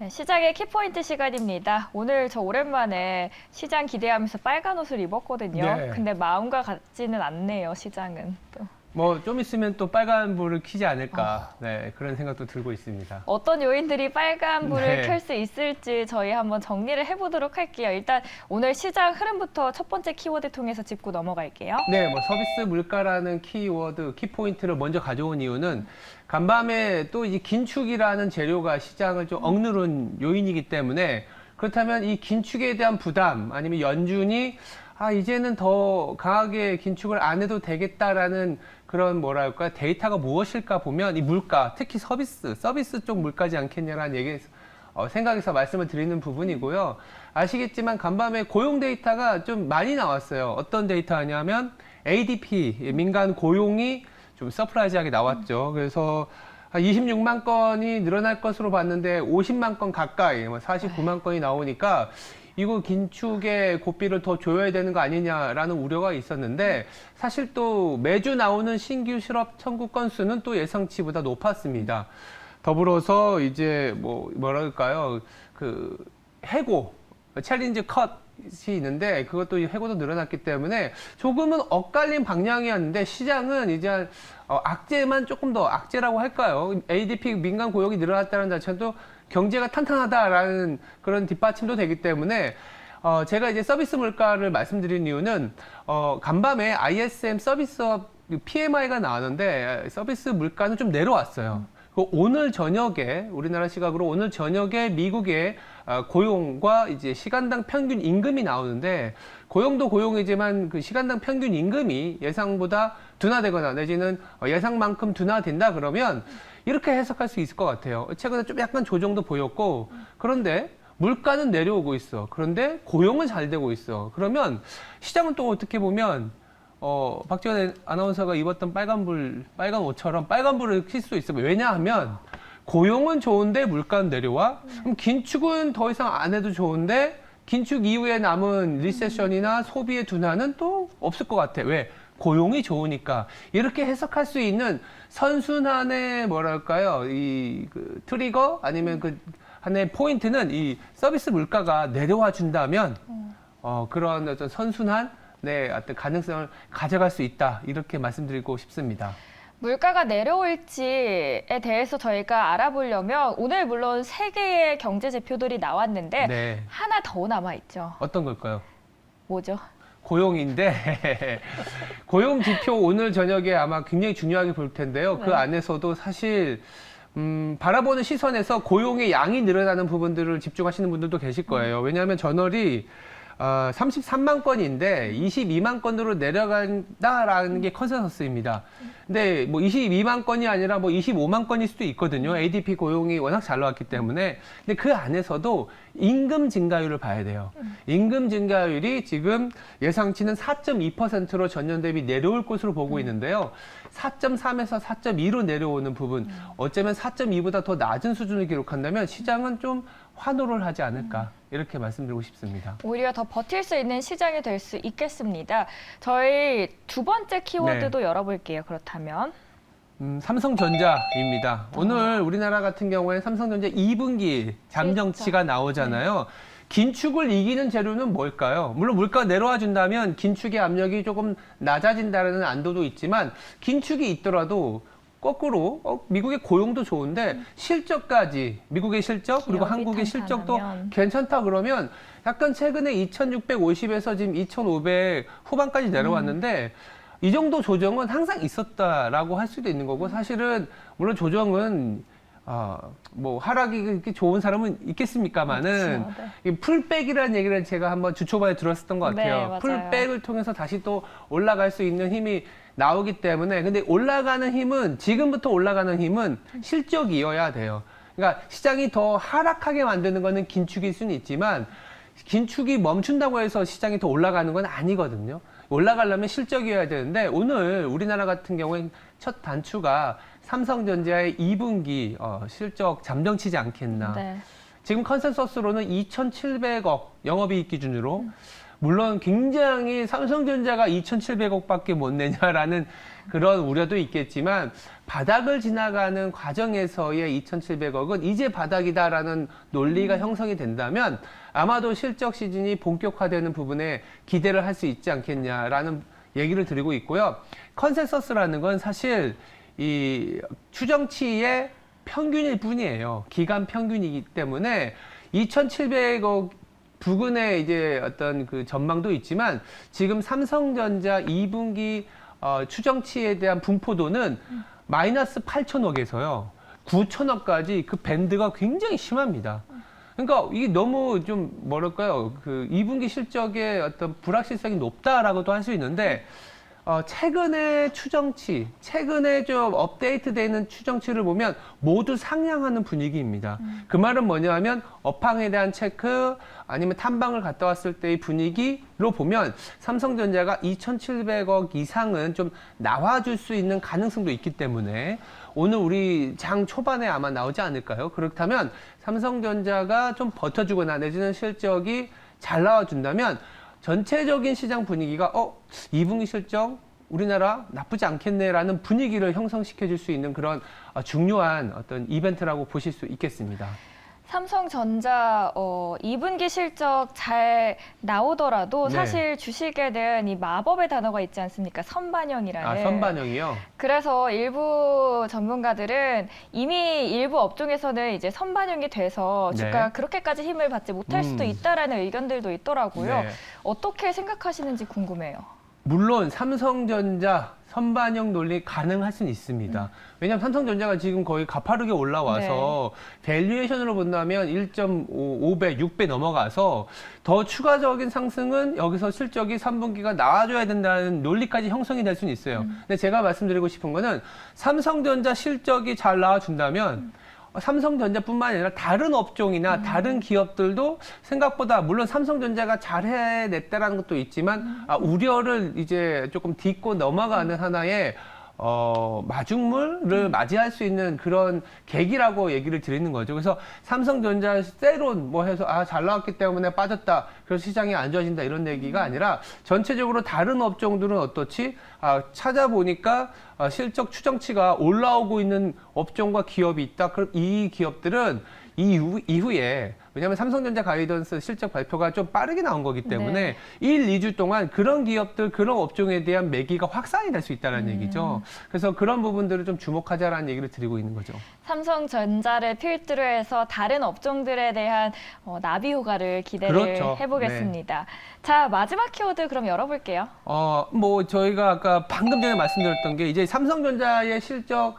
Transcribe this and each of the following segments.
네, 시장의 키포인트 시간입니다. 오늘 저 오랜만에 시장 기대하면서 빨간 옷을 입었거든요. 네. 근데 마음과 같지는 않네요, 시장은. 또. 뭐 좀 있으면 또 빨간 불을 켜지 않을까 네, 그런 생각도 들고 있습니다. 어떤 요인들이 빨간 불을 네. 켤 수 있을지 저희 한번 정리를 해보도록 할게요. 일단 오늘 시장 흐름부터 첫 번째 키워드 통해서 짚고 넘어갈게요. 네, 뭐 서비스 물가라는 키워드, 키포인트를 먼저 가져온 이유는 간밤에 또 이 긴축이라는 재료가 시장을 좀 억누른 요인이기 때문에 그렇다면 이 긴축에 대한 부담 아니면 연준이 이제는 더 강하게 긴축을 안 해도 되겠다라는 그런 뭐랄까 데이터가 무엇일까 보면 이 물가, 특히 서비스 쪽 물가지 않겠냐라는 생각에서 말씀을 드리는 부분이고요. 아시겠지만 간밤에 고용 데이터가 좀 많이 나왔어요. 어떤 데이터냐면 ADP, 민간 고용이 좀 서프라이즈하게 나왔죠. 그래서 26만 건이 늘어날 것으로 봤는데 50만 건 가까이, 49만 건이 나오니까 이거 긴축의 고삐를 더 줘야 되는 거 아니냐라는 우려가 있었는데 사실 또 매주 나오는 신규 실업 청구 건수는 또 예상치보다 높았습니다. 더불어서 이제 뭐랄까요, 그 해고, 챌린지 컷이 있는데 그것도 해고도 늘어났기 때문에 조금은 엇갈린 방향이었는데 시장은 이제 악재만 조금 더 악재라고 할까요? ADP 민간 고용이 늘어났다는 자체는 또 경제가 탄탄하다라는 그런 뒷받침도 되기 때문에 제가 이제 서비스 물가를 말씀드린 이유는 간밤에 ISM 서비스업 PMI가 나왔는데 서비스 물가는 좀 내려왔어요. 오늘 저녁에 우리나라 시각으로 오늘 저녁에 미국의 고용과 이제 시간당 평균 임금이 나오는데 고용도 고용이지만 그 시간당 평균 임금이 예상보다 둔화되거나 내지는 예상만큼 둔화된다 그러면 이렇게 해석할 수 있을 것 같아요. 최근에 좀 약간 조정도 보였고 그런데 물가는 내려오고 있어. 그런데 고용은 잘 되고 있어. 그러면 시장은 또 어떻게 보면 박지원 아나운서가 입었던 빨간 옷처럼 빨간 불을 켤 수 있어요. 왜냐하면 고용은 좋은데 물가는 내려와. 그럼 긴축은 더 이상 안 해도 좋은데 긴축 이후에 남은 리세션이나 소비의 둔화는 또 없을 것 같아. 왜? 고용이 좋으니까. 이렇게 해석할 수 있는 선순환의 뭐랄까요? 그 트리거 아니면 그 하나의 포인트는 이 서비스 물가가 내려와 준다면 그런 어떤 선순환 어떤 가능성을 가져갈 수 있다. 이렇게 말씀드리고 싶습니다. 물가가 내려올지에 대해서 저희가 알아보려면 오늘 물론 3개의 경제 지표들이 나왔는데 네. 하나 더 남아있죠. 어떤 걸까요? 뭐죠? 고용인데 고용 지표 오늘 저녁에 아마 굉장히 중요하게 볼 텐데요. 네. 그 안에서도 사실 바라보는 시선에서 고용의 양이 늘어나는 부분들을 집중하시는 분들도 계실 거예요. 왜냐하면 저널이 33만 건인데 22만 건으로 내려간다라는 게 컨센서스입니다. 근데 뭐 22만 건이 아니라 뭐 25만 건일 수도 있거든요. ADP 고용이 워낙 잘 나왔기 때문에. 근데 그 안에서도 임금 증가율을 봐야 돼요. 임금 증가율이 지금 예상치는 4.2%로 전년 대비 내려올 것으로 보고 있는데요. 4.3에서 4.2로 내려오는 부분, 어쩌면 4.2보다 더 낮은 수준을 기록한다면 시장은 좀 환호를 하지 않을까 이렇게 말씀드리고 싶습니다. 오히려 더 버틸 수 있는 시장이 될 수 있겠습니다. 저희 두 번째 키워드도 열어볼게요. 그렇다면. 삼성전자입니다. 오늘 우리나라 같은 경우에 삼성전자 2분기 잠정치가 나오잖아요. 긴축을 이기는 재료는 뭘까요? 물론 물가가 내려와 준다면 긴축의 압력이 조금 낮아진다는 안도도 있지만 긴축이 있더라도 거꾸로 미국의 고용도 좋은데 실적까지 미국의 실적 그리고 한국의 실적도 괜찮다 그러면 약간 최근에 2650에서 지금 2500 후반까지 내려왔는데 이 정도 조정은 항상 있었다라고 할 수도 있는 거고 사실은 물론 조정은 뭐 하락이 그렇게 좋은 사람은 있겠습니까마는 그렇죠, 이 풀백이라는 얘기를 제가 한번 주초반에 들었었던 것 같아요. 네, 맞아요. 풀백을 통해서 다시 또 올라갈 수 있는 힘이 나오기 때문에 근데 올라가는 힘은 지금부터 올라가는 힘은 실적이어야 돼요. 그러니까 시장이 더 하락하게 만드는 거는 긴축일 수는 있지만 긴축이 멈춘다고 해서 시장이 더 올라가는 건 아니거든요. 올라가려면 실적이어야 되는데 오늘 우리나라 같은 경우엔 첫 단추가 삼성전자의 2분기 실적 잠정치지 않겠나. 네. 지금 컨센서스로는 2,700억 영업이익 기준으로 물론 굉장히 삼성전자가 2,700억밖에 못 내냐라는 그런 우려도 있겠지만 바닥을 지나가는 과정에서의 2,700억은 이제 바닥이다라는 논리가 형성이 된다면 아마도 실적 시즌이 본격화되는 부분에 기대를 할 수 있지 않겠냐라는 얘기를 드리고 있고요. 컨센서스라는 건 사실 이 추정치의 평균일 뿐이에요. 기간 평균이기 때문에 2,700억 부근의 이제 어떤 그 전망도 있지만 지금 삼성전자 2분기 추정치에 대한 분포도는 마이너스 8천억에서요 9천억까지 그 밴드가 굉장히 심합니다. 그러니까 이게 너무 좀 뭐랄까요, 그 2분기 실적의 어떤 불확실성이 높다라고도 할 수 있는데 최근의 추정치, 최근에 좀 업데이트되는 추정치를 보면 모두 상향하는 분위기입니다. 그 말은 뭐냐면 업황에 대한 체크 아니면 탐방을 갔다 왔을 때의 분위기로 보면 삼성전자가 2,700억 이상은 좀 나와줄 수 있는 가능성도 있기 때문에 오늘 우리 장 초반에 아마 나오지 않을까요? 그렇다면 삼성전자가 좀 버텨주거나 내지는 실적이 잘 나와준다면 전체적인 시장 분위기가 2분기 실적 우리나라 나쁘지 않겠네라는 분위기를 형성시켜 줄 수 있는 그런 중요한 어떤 이벤트라고 보실 수 있겠습니다. 삼성전자 2분기 실적 잘 나오더라도 네. 사실 주식에는 이 마법의 단어가 있지 않습니까? 선반영이라는. 선반영이요? 그래서 일부 전문가들은 이미 일부 업종에서는 이제 선반영이 돼서 네. 주가가 그렇게까지 힘을 받지 못할 수도 있다라는 의견들도 있더라고요. 네. 어떻게 생각하시는지 궁금해요. 물론 삼성전자 선반영 논리 가능할 수는 있습니다. 왜냐하면 삼성전자가 지금 거의 가파르게 올라와서 밸류에이션으로 본다면 1.5배, 6배 넘어가서 더 추가적인 상승은 여기서 실적이 3분기가 나와줘야 된다는 논리까지 형성이 될 수는 있어요. 근데 제가 말씀드리고 싶은 거는 삼성전자 실적이 잘 나와준다면 삼성전자뿐만 아니라 다른 업종이나 다른 기업들도 생각보다 물론 삼성전자가 잘 해냈다라는 것도 있지만 우려를 이제 조금 딛고 넘어가는 하나의 마중물을 맞이할 수 있는 그런 계기라고 얘기를 드리는 거죠. 그래서 삼성전자 세론 뭐 해서 잘 나왔기 때문에 빠졌다. 그래서 시장이 안 좋아진다 이런 얘기가 아니라 전체적으로 다른 업종들은 어떻지? 찾아보니까 실적 추정치가 올라오고 있는 업종과 기업이 있다. 그럼 이 기업들은 이후에 왜냐하면 삼성전자 가이던스 실적 발표가 좀 빠르게 나온 거기 때문에 1, 2주 동안 그런 기업들, 그런 업종에 대한 매기가 확산이 될 수 있다는 얘기죠. 그래서 그런 부분들을 좀 주목하자라는 얘기를 드리고 있는 거죠. 삼성전자를 필두로 해서 다른 업종들에 대한 나비 효과를 기대를 그렇죠. 해보겠습니다. 자, 마지막 키워드 그럼 열어볼게요. 뭐 저희가 아까 방금 전에 말씀드렸던 게 이제 삼성전자의 실적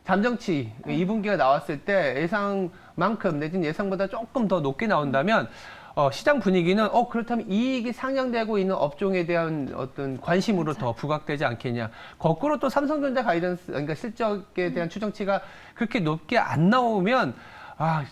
잠정치 2분기가 나왔을 때 예상만큼 내지는 예상보다 조금 더 높게 나온다면 시장 분위기는 그렇다면 이익이 상향되고 있는 업종에 대한 어떤 관심으로 더 부각되지 않겠냐. 거꾸로 또 삼성전자 가이던스 그러니까 실적에 대한 추정치가 그렇게 높게 안 나오면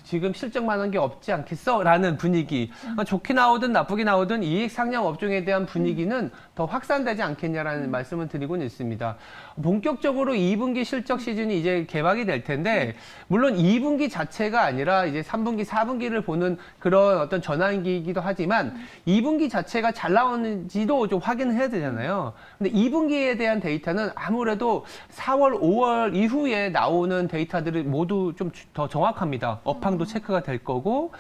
지금 실적만 한 게 없지 않겠어? 라는 분위기. 좋게 나오든 나쁘게 나오든 이익 상향 업종에 대한 분위기는 더 확산되지 않겠냐라는 말씀을 드리고는 있습니다. 본격적으로 2분기 실적 시즌이 이제 개막이 될 텐데, 물론 2분기 자체가 아니라 이제 3분기, 4분기를 보는 그런 어떤 전환기이기도 하지만 2분기 자체가 잘 나오는지도 좀 확인을 해야 되잖아요. 근데 2분기에 대한 데이터는 아무래도 4월, 5월 이후에 나오는 데이터들이 모두 좀 더 정확합니다. 업황도 체크가 될 거고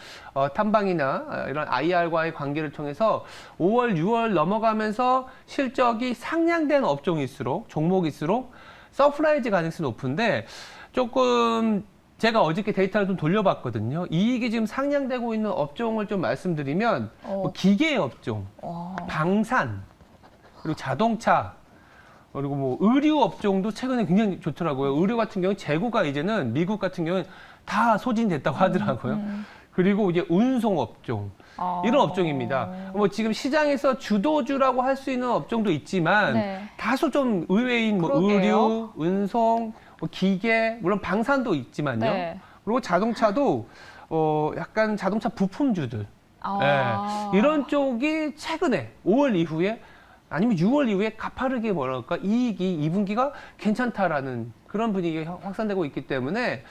탐방이나 이런 IR과의 관계를 통해서 5월, 6월 넘어가면서 실적이 상향된 업종일수록 종목일수록 서프라이즈 가능성이 높은데 조금 제가 어저께 데이터를 좀 돌려봤거든요. 이익이 지금 상향되고 있는 업종을 좀 말씀드리면 뭐 기계 업종, 방산, 그리고 자동차, 그리고 뭐 의류 업종도 최근에 굉장히 좋더라고요. 의류 같은 경우는 재고가 이제는 미국 같은 경우는 다 소진됐다고 하더라고요. 그리고 이제 운송 업종 이런 업종입니다. 뭐 지금 시장에서 주도주라고 할 수 있는 업종도 있지만 다소 좀 의외인 뭐 의류, 운송, 뭐 기계, 물론 방산도 있지만요. 그리고 자동차도 약간 자동차 부품주들 이런 쪽이 최근에 5월 이후에 아니면 6월 이후에 가파르게 이익이 2분기가 괜찮다라는 그런 분위기가 확산되고 있기 때문에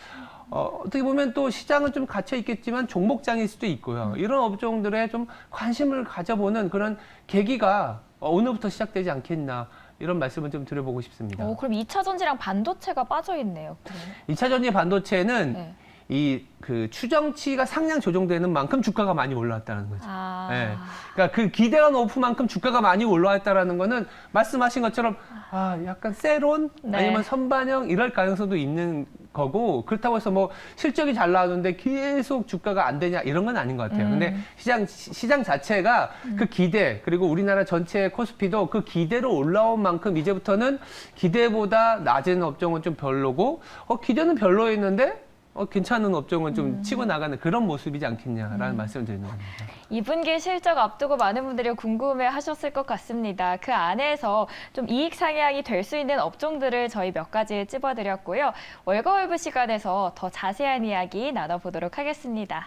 어떻게 보면 또 시장은 좀 갇혀 있겠지만 종목장일 수도 있고요. 이런 업종들에 좀 관심을 가져보는 그런 계기가 오늘부터 시작되지 않겠나 이런 말씀을 좀 드려보고 싶습니다. 그럼 2차 전지랑 반도체가 빠져 있네요. 그러면. 2차 전지 반도체는 네. 이 그 추정치가 상향 조정되는 만큼 주가가 많이 올라왔다는 거죠. 아. 예. 그러니까 그 기대가 높은만큼 주가가 많이 올라왔다라는 거는 말씀하신 것처럼 약간 세론 네. 아니면 선반영 이럴 가능성도 있는 거고 그렇다고 해서 뭐 실적이 잘 나오는데 계속 주가가 안 되냐 이런 건 아닌 것 같아요. 근데 시장 자체가 그 기대 그리고 우리나라 전체 코스피도 그 기대로 올라온 만큼 이제부터는 기대보다 낮은 업종은 좀 별로고 기대는 별로였는데 괜찮은 업종은 좀 치고 나가는 그런 모습이지 않겠냐라는 말씀을 드리는 겁니다. 2분기 실적 앞두고 많은 분들이 궁금해 하셨을 것 같습니다. 그 안에서 좀 이익 상향이 될 수 있는 업종들을 저희 몇 가지 찝어드렸고요. 월거월부 시간에서 더 자세한 이야기 나눠보도록 하겠습니다.